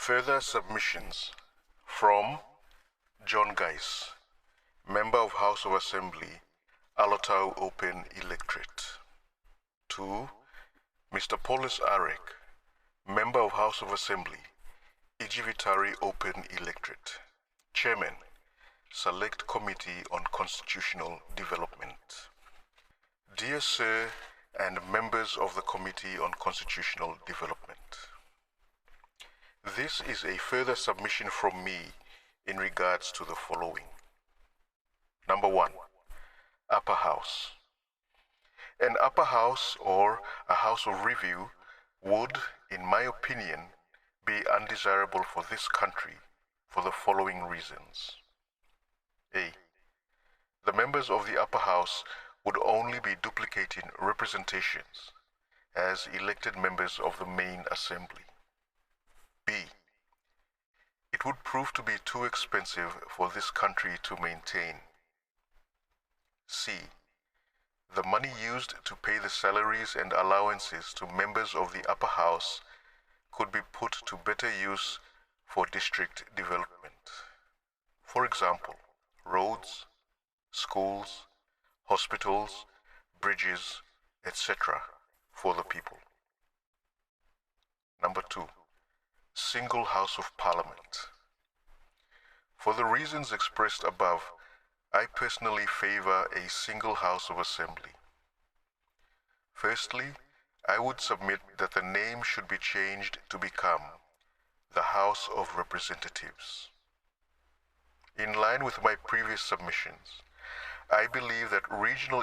Further submissions from John Guise, Member of House of Assembly, Alotau Open Electorate. To Mr. Paulus Arek, Member of House of Assembly, Ijivitari Open Electorate, Chairman, Select Committee on Constitutional Development. Dear Sir and members of the Committee on Constitutional Development, this is a further submission from me in regards to the following. Number 1, Upper House. An upper house or a house of review would, in my opinion, be undesirable for this country for the following reasons. A. The members of the upper house would only be duplicating representations as elected members of the main assembly. B. It would prove to be too expensive for this country to maintain. C. The money used to pay the salaries and allowances to members of the upper house could be put to better use for district development. For example, roads, schools, hospitals, bridges, etc. for the people. Number 2, Single House of Parliament. For the reasons expressed above, I personally favor a single House of Assembly. Firstly, I would submit that the name should be changed to become the House of Representatives. In line with my previous submissions, I believe that regional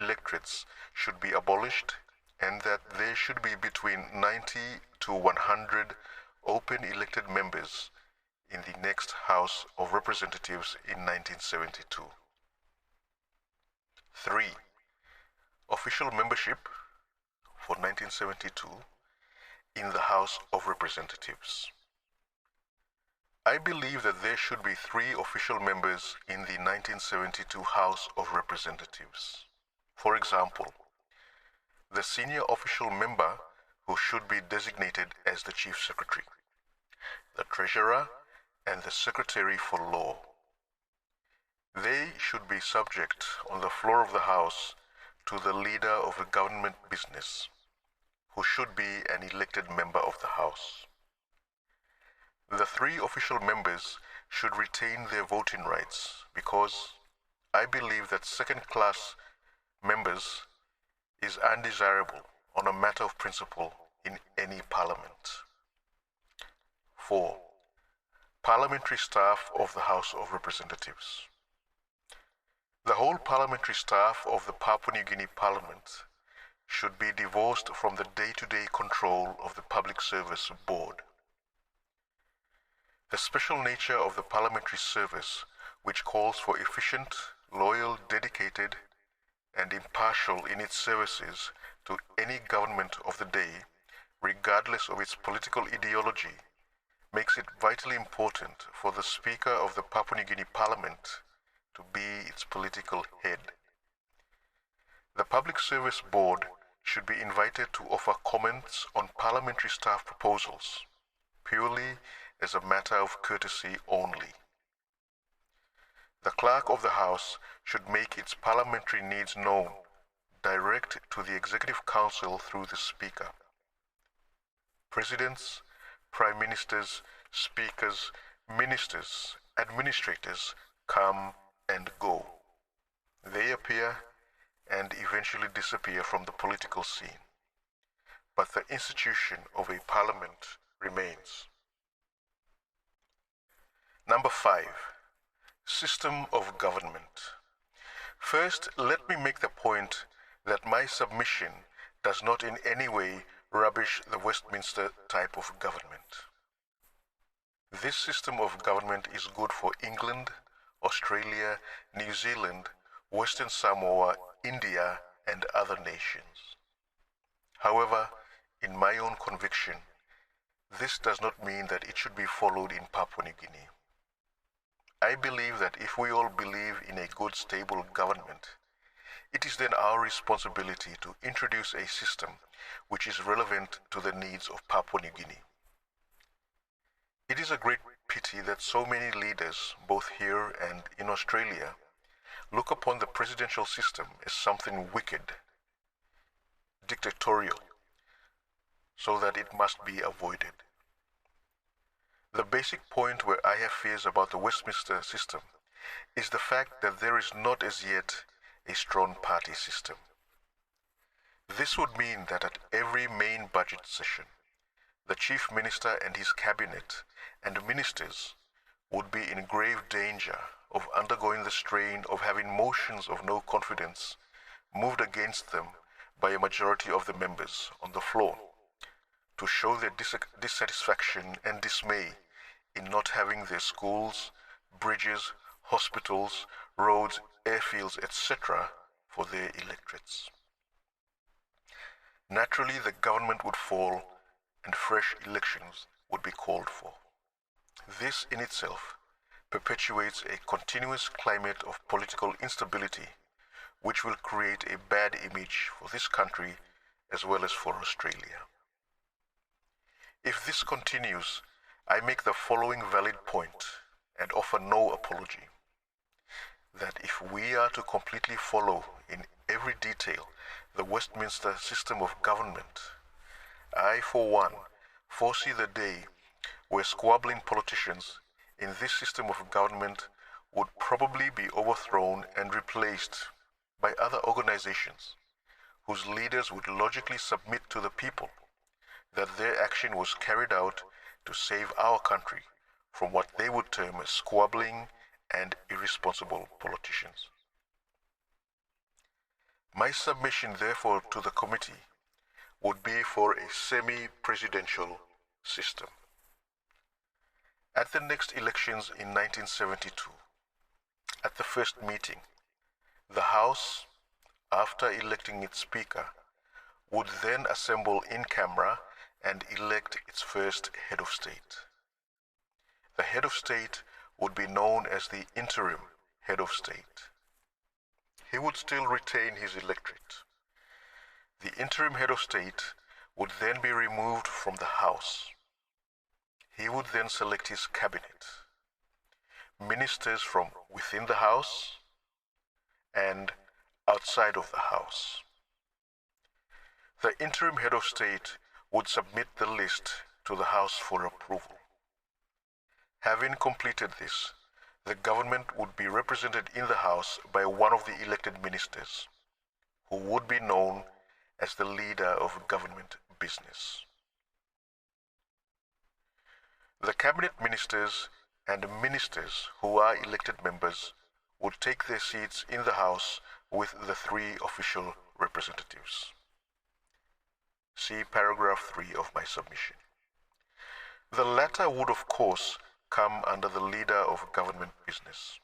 electorates should be abolished and that there should be between 90 to 100 open elected members in the next House of Representatives in 1972. 3. Official membership for 1972 in the House of Representatives. I believe that there should be 3 official members in the 1972 House of Representatives. For example, the senior official member who should be designated as the Chief Secretary, the Treasurer, and the Secretary for Law. They should be subject on the floor of the House to the leader of a government business, who should be an elected member of the House. The 3 official members should retain their voting rights because I believe that second-class members is undesirable on a matter of principle in any parliament. 4. Parliamentary Staff of the House of Representatives. The whole parliamentary staff of the Papua New Guinea Parliament should be divorced from the day-to-day control of the Public Service Board. The special nature of the parliamentary service, which calls for efficient, loyal, dedicated, and impartial in its services to any government of the day, regardless of its political ideology, makes it vitally important for the Speaker of the Papua New Guinea Parliament to be its political head. The Public Service Board should be invited to offer comments on parliamentary staff proposals, purely as a matter of courtesy only. The Clerk of the House should make its parliamentary needs known, direct to the Executive Council through the Speaker. Presidents, Prime Ministers, Speakers, Ministers, Administrators come and go. They appear and eventually disappear from the political scene, but the institution of a parliament remains. Number 5, System of Government. First, let me make the point that my submission does not in any way rubbish the Westminster type of government. This system of government is good for England, Australia, New Zealand, Western Samoa, India, and other nations. However, in my own conviction, this does not mean that it should be followed in Papua New Guinea. I believe that if we all believe in a good, stable government, it is then our responsibility to introduce a system which is relevant to the needs of Papua New Guinea. It is a great pity that so many leaders, both here and in Australia, look upon the presidential system as something wicked, dictatorial, so that it must be avoided. The basic point where I have fears about the Westminster system is the fact that there is not as yet a strong party system. This would mean that at every main budget session, the Chief Minister and his cabinet and ministers would be in grave danger of undergoing the strain of having motions of no confidence moved against them by a majority of the members on the floor to show their dissatisfaction and dismay in not having their schools, bridges, hospitals, roads, airfields, etc. for their electorates. Naturally, the government would fall and fresh elections would be called for. This in itself perpetuates a continuous climate of political instability which will create a bad image for this country as well as for Australia. If this continues, I make the following valid point and offer no apology, that if we are to completely follow in every detail the Westminster system of government, I, for one, foresee the day where squabbling politicians in this system of government would probably be overthrown and replaced by other organizations whose leaders would logically submit to the people that their action was carried out to save our country from what they would term as squabbling and irresponsible politicians. My submission, therefore, to the committee would be for a semi-presidential system. At the next elections in 1972, at the first meeting, the House, after electing its Speaker, would then assemble in camera and elect its first head of state. The head of state would be known as the interim head of state. He would still retain his electorate. The interim head of state would then be removed from the House. He would then select his cabinet, ministers from within the House and outside of the House. The interim head of state would submit the list to the House for approval. Having completed this, the government would be represented in the House by one of the elected ministers, who would be known as the leader of government business. The cabinet ministers and ministers who are elected members would take their seats in the House with the three official representatives. See paragraph 3 of my submission. The latter would, of course, come under the leader of government business.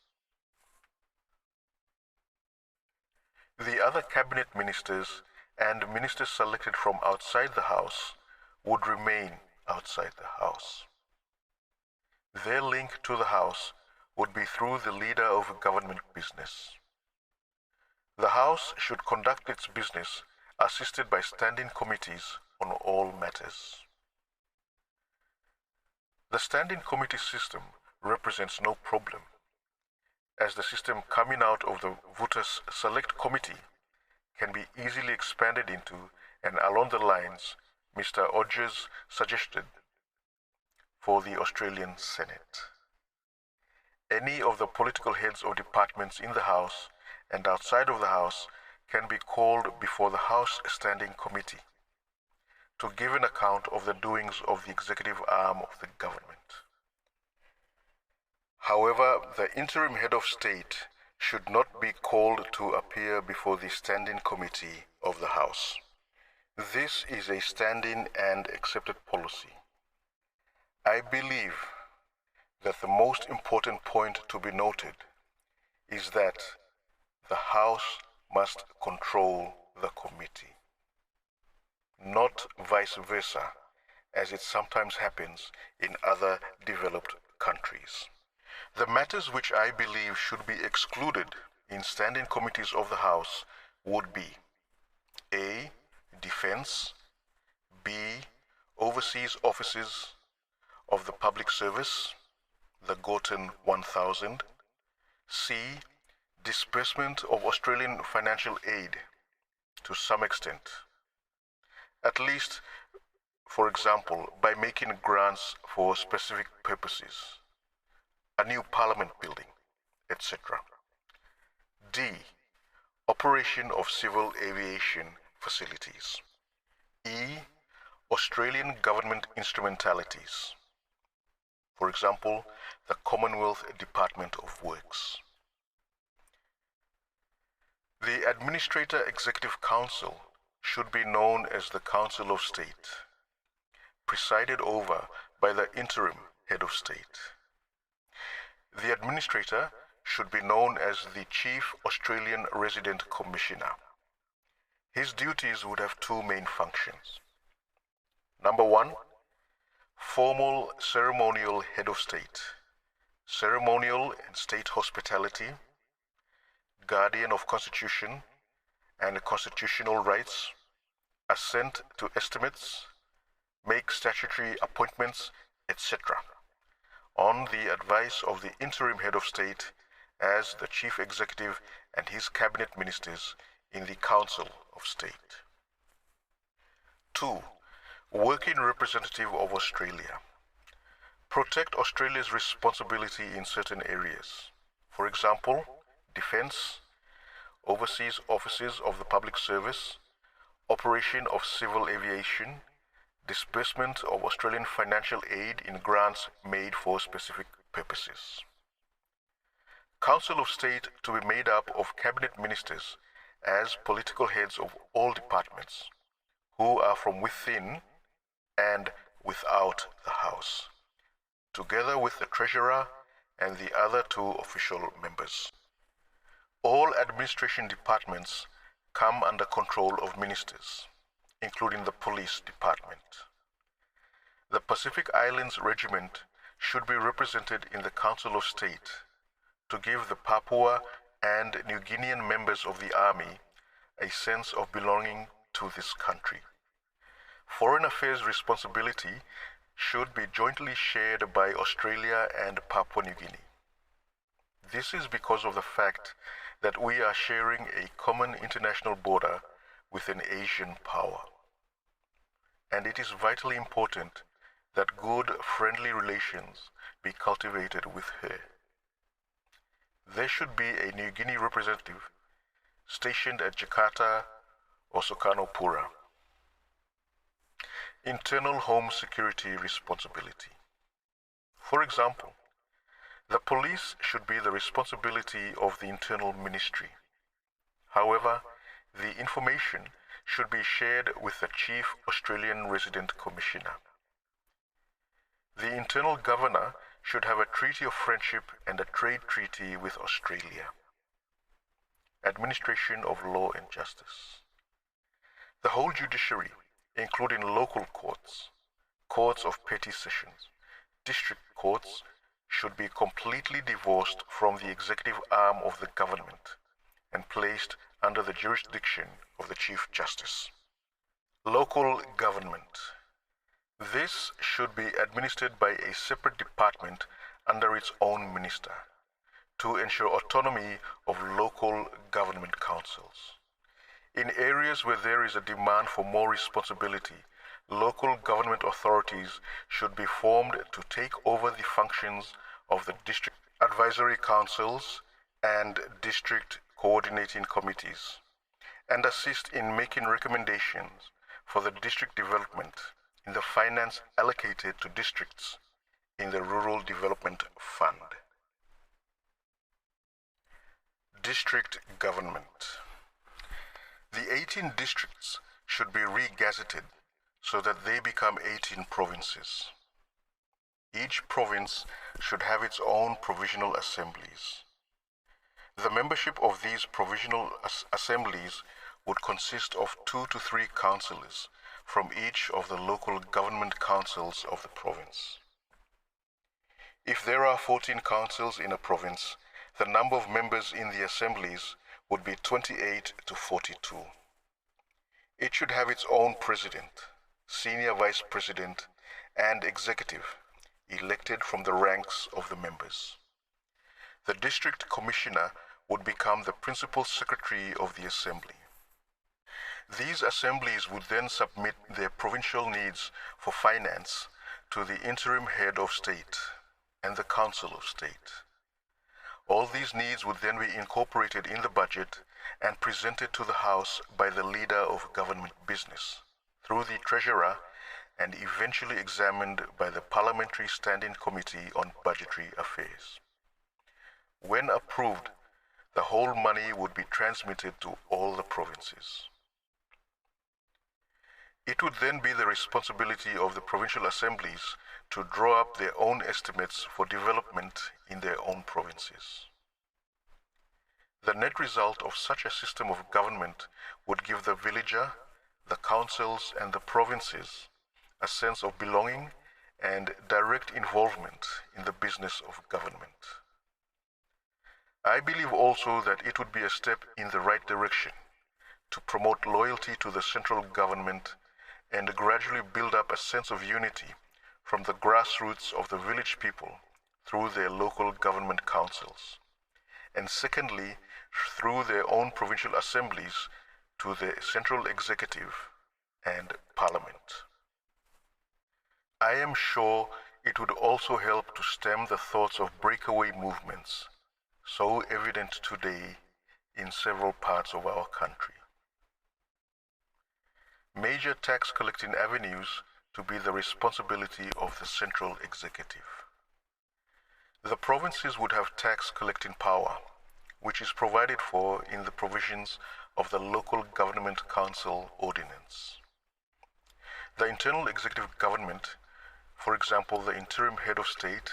The other cabinet ministers and ministers selected from outside the House would remain outside the House. Their link to the House would be through the leader of government business. The House should conduct its business assisted by standing committees on all matters. The standing committee system represents no problem, as the system coming out of the Voters Select Committee can be easily expanded into and along the lines Mr. Odgers suggested for the Australian Senate. Any of the political heads of departments in the House and outside of the House can be called before the House Standing Committee to give an account of the doings of the executive arm of the government. However, the interim head of state should not be called to appear before the Standing Committee of the House. This is a standing and accepted policy. I believe that the most important point to be noted is that the House must control the committee, not vice versa, as it sometimes happens in other developed countries. The matters which I believe should be excluded in standing committees of the House would be A. Defense, B. Overseas offices, of the public service, the Gorton 1000. C. Disbursement of Australian financial aid to some extent, at least, for example, by making grants for specific purposes, a new parliament building, etc. D. Operation of civil aviation facilities. E. Australian government instrumentalities. For example, the Commonwealth Department of Works. The Administrator Executive Council should be known as the Council of State, presided over by the interim head of state. The Administrator should be known as the Chief Australian Resident Commissioner. His duties would have two main functions. Number one, formal ceremonial head of state, ceremonial and state hospitality, guardian of constitution and constitutional rights, assent to estimates, make statutory appointments, etc., on the advice of the interim head of state as the chief executive and his cabinet ministers in the Council of State. 2. Working representative of Australia. Protect Australia's responsibility in certain areas. For example, defence, overseas offices of the public service, operation of civil aviation, disbursement of Australian financial aid in grants made for specific purposes. Council of State to be made up of cabinet ministers as political heads of all departments, who are from within and without the House, together with the Treasurer and the other two official members. All administration departments come under control of ministers, including the police department. The Pacific Islands Regiment should be represented in the Council of State to give the Papua and New Guinean members of the Army a sense of belonging to this country. Foreign affairs responsibility should be jointly shared by Australia and Papua New Guinea. This is because of the fact that we are sharing a common international border with an Asian power. And it is vitally important that good, friendly relations be cultivated with her. There should be a New Guinea representative stationed at Jakarta or Sukarno Pura. Internal home security responsibility. For example, the police should be the responsibility of the Internal Ministry. However, the information should be shared with the Chief Australian Resident Commissioner. The Internal Governor should have a treaty of friendship and a trade treaty with Australia. Administration of law and justice. The whole judiciary, including local courts, courts of petty sessions, district courts, should be completely divorced from the executive arm of the government and placed under the jurisdiction of the Chief Justice. Local government. This should be administered by a separate department under its own minister to ensure autonomy of local government councils. In areas where there is a demand for more responsibility, local government authorities should be formed to take over the functions of the district advisory councils and district coordinating committees, and assist in making recommendations for the district development in the finance allocated to districts in the Rural Development Fund. District government. The 18 districts should be re-gazetted so that they become 18 provinces. Each province should have its own provisional assemblies. The membership of these provisional assemblies would consist of 2 to 3 councillors from each of the local government councils of the province. If there are 14 councils in a province, the number of members in the assemblies would be 28 to 42. It should have its own president, senior vice president, and executive, elected from the ranks of the members. The district commissioner would become the principal secretary of the assembly. These assemblies would then submit their provincial needs for finance to the interim head of state and the council of state. All these needs would then be incorporated in the budget and presented to the House by the leader of government business, through the treasurer, and eventually examined by the Parliamentary Standing Committee on Budgetary Affairs. When approved, the whole money would be transmitted to all the provinces. It would then be the responsibility of the provincial assemblies to draw up their own estimates for development in their own provinces. The net result of such a system of government would give the villager, the councils, and the provinces a sense of belonging and direct involvement in the business of government. I believe also that it would be a step in the right direction to promote loyalty to the central government and gradually build up a sense of unity from the grassroots of the village people through their local government councils, and secondly, through their own provincial assemblies to the central executive and parliament. I am sure it would also help to stem the thoughts of breakaway movements, so evident today in several parts of our country. Major tax collecting avenues to be the responsibility of the central executive. The provinces would have tax collecting power, which is provided for in the provisions of the Local Government Council Ordinance. The internal executive government, for example the interim head of state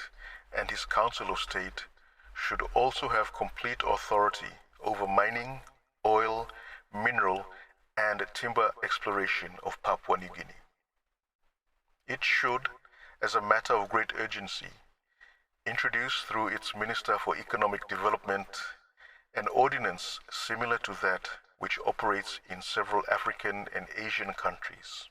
and his council of state, should also have complete authority over mining, oil, mineral, and timber exploration of Papua New Guinea. It should, as a matter of great urgency, introduce through its Minister for Economic Development an ordinance similar to that which operates in several African and Asian countries,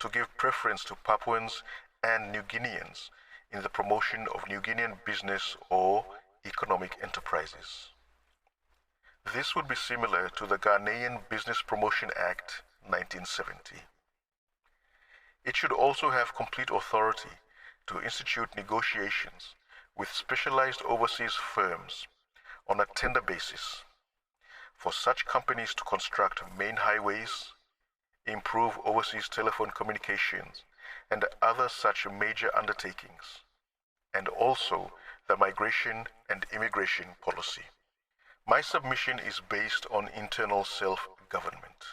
to give preference to Papuans and New Guineans in the promotion of New Guinean business or economic enterprises. This would be similar to the Ghanaian Business Promotion Act 1970. It should also have complete authority to institute negotiations with specialized overseas firms on a tender basis for such companies to construct main highways, improve overseas telephone communications, and other such major undertakings, and also the migration and immigration policy. My submission is based on internal self-government.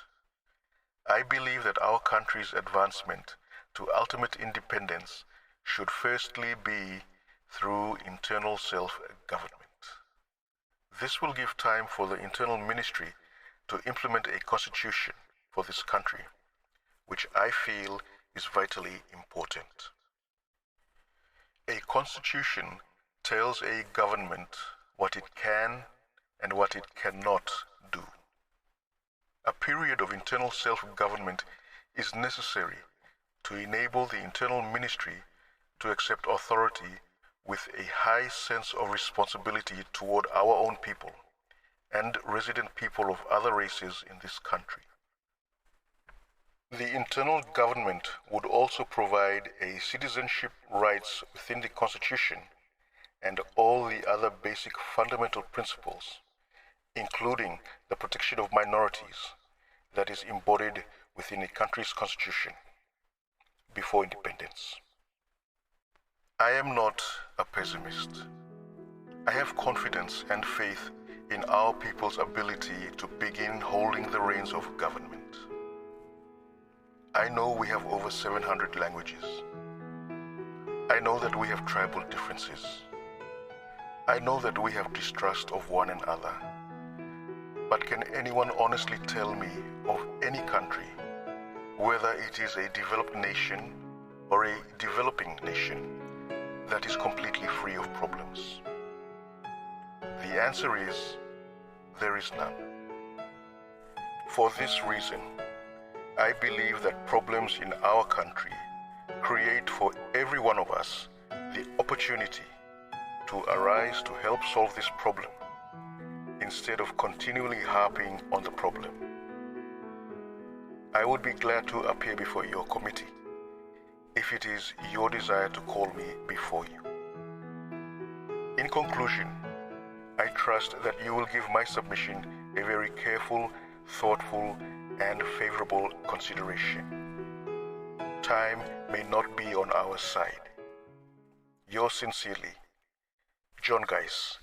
I believe that our country's advancement to ultimate independence should firstly be through internal self-government. This will give time for the internal ministry to implement a constitution for this country, which I feel is vitally important. A constitution tells a government what it can and what it cannot do. A period of internal self-government is necessary to enable the internal ministry to accept authority with a high sense of responsibility toward our own people and resident people of other races in this country. The internal government would also provide a citizenship rights within the Constitution and all the other basic fundamental principles, including the protection of minorities that is embodied within a country's constitution before independence. I am not a pessimist. I have confidence and faith in our people's ability to begin holding the reins of government. I know we have over 700 languages. I know that we have tribal differences. I know that we have distrust of one another. But can anyone honestly tell me of any country, whether it is a developed nation or a developing nation, that is completely free of problems? The answer is, there is none. For this reason, I believe that problems in our country create for every one of us the opportunity to arise to help solve this problem instead of continually harping on the problem. I would be glad to appear before your committee if it is your desire to call me before you. In conclusion, I trust that you will give my submission a very careful, thoughtful, and favorable consideration. Time may not be on our side. Yours sincerely, John Guise.